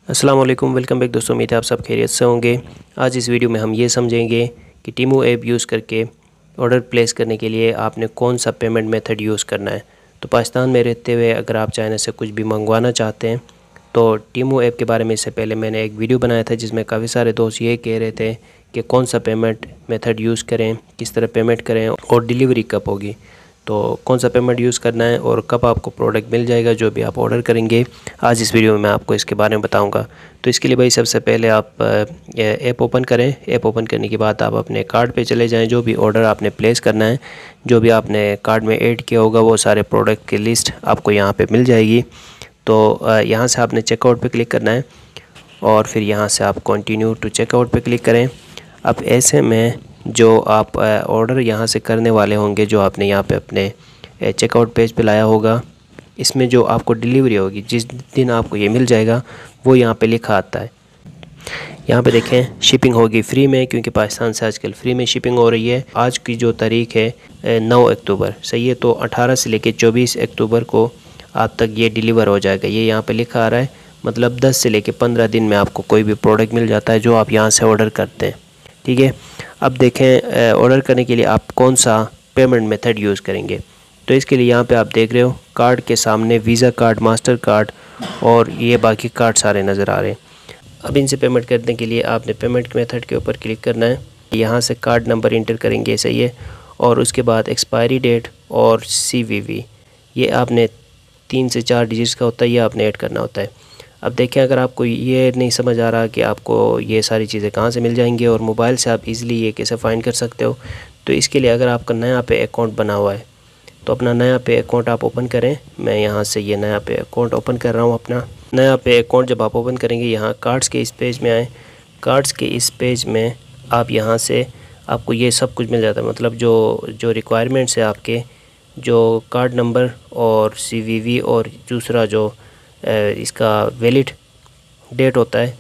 अस्सलाम वालेकुम, welcome back दोस्तों। उम्मीद है आप सब खैरियत से होंगे। आज इस वीडियो में हम ये समझेंगे कि टीमू ऐप यूज़ करके ऑर्डर प्लेस करने के लिए आपने कौन सा पेमेंट मेथड यूज़ करना है। तो पाकिस्तान में रहते हुए अगर आप चाइना से कुछ भी मंगवाना चाहते हैं तो टीमू ऐप के बारे में इससे पहले मैंने एक वीडियो बनाया था जिसमें काफ़ी सारे दोस्त ये कह रहे थे कि कौन सा पेमेंट मेथड यूज़ करें, किस तरह पेमेंट करें और डिलीवरी कब होगी। तो कौन सा पेमेंट यूज़ करना है और कब आपको प्रोडक्ट मिल जाएगा जो भी आप ऑर्डर करेंगे, आज इस वीडियो में मैं आपको इसके बारे में बताऊंगा। तो इसके लिए भाई सबसे पहले आप ऐप ओपन करें। ऐप ओपन करने के बाद आप अपने कार्ड पे चले जाएं। जो भी ऑर्डर आपने प्लेस करना है, जो भी आपने कार्ड में ऐड किया होगा, वो सारे प्रोडक्ट की लिस्ट आपको यहाँ पे मिल जाएगी। तो यहाँ से आपने चेकआउट पे क्लिक करना है और फिर यहाँ से आप कंटिन्यू टू चेकआउट पे क्लिक करें। अब ऐसे में जो आप ऑर्डर यहाँ से करने वाले होंगे, जो आपने यहाँ पे अपने चेकआउट पेज पे लाया होगा, इसमें जो आपको डिलीवरी होगी, जिस दिन आपको ये मिल जाएगा, वो यहाँ पे लिखा आता है। यहाँ पे देखें शिपिंग होगी फ्री में, क्योंकि पाकिस्तान से आजकल फ्री में शिपिंग हो रही है। आज की जो तारीख़ है 9 अक्टूबर, सही है। तो 18 से लेकर 24 अक्टूबर को आप तक ये डिलीवर हो जाएगा। ये यहाँ पे लिखा आ रहा है, मतलब 10 से लेकर 15 दिन में आपको कोई भी प्रोडक्ट मिल जाता है जो आप यहाँ से ऑर्डर करते हैं, ठीक है। अब देखें ऑर्डर करने के लिए आप कौन सा पेमेंट मेथड यूज़ करेंगे। तो इसके लिए यहाँ पे आप देख रहे हो कार्ड के सामने वीज़ा कार्ड, मास्टर कार्ड और ये बाकी कार्ड सारे नज़र आ रहे हैं। अब इनसे पेमेंट करने के लिए आपने पेमेंट मेथड के ऊपर क्लिक करना है। यहाँ से कार्ड नंबर इंटर करेंगे, सही है। और उसके बाद एक्सपायरी डेट और CVV, ये आपने 3 से 4 डिजिट्स का होता है, ये आपने ऐड करना होता है। अब देखें, अगर आपको ये नहीं समझ आ रहा कि आपको ये सारी चीज़ें कहाँ से मिल जाएंगी और मोबाइल से आप इजीली ये कैसे फाइंड कर सकते हो, तो इसके लिए अगर आपका नया पे अकाउंट बना हुआ है तो अपना नया पे अकाउंट आप ओपन करें। मैं यहाँ से ये नया पे अकाउंट ओपन कर रहा हूँ। अपना नया पे अकाउंट जब आप ओपन करेंगे, यहाँ कार्ड्स के इस पेज में आए। कार्ड्स के इस पेज में आप यहाँ से आपको ये सब कुछ मिल जाता है, मतलब जो रिक्वायरमेंट्स है आपके, जो कार्ड नंबर और CVV और दूसरा जो इसका वैलिड डेट होता है,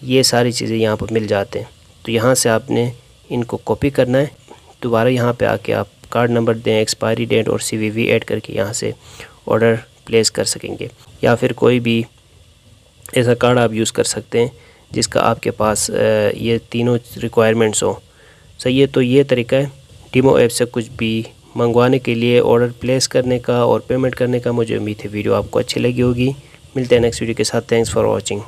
ये सारी चीज़ें यहाँ पर मिल जाते हैं। तो यहाँ से आपने इनको कॉपी करना है। दोबारा यहाँ पे आके आप कार्ड नंबर दें, एक्सपायरी डेट और CVV ऐड करके यहाँ से ऑर्डर प्लेस कर सकेंगे। या फिर कोई भी ऐसा कार्ड आप यूज़ कर सकते हैं जिसका आपके पास ये तीनों रिक्वायरमेंट्स हो, सही है। तो ये तरीका है टीमू ऐप से कुछ भी मंगवाने के लिए, ऑर्डर प्लेस करने का और पेमेंट करने का। मुझे उम्मीद है वीडियो आपको अच्छी लगी होगी। मिलते हैं नेक्स्ट वीडियो के साथ। Thanks for watching.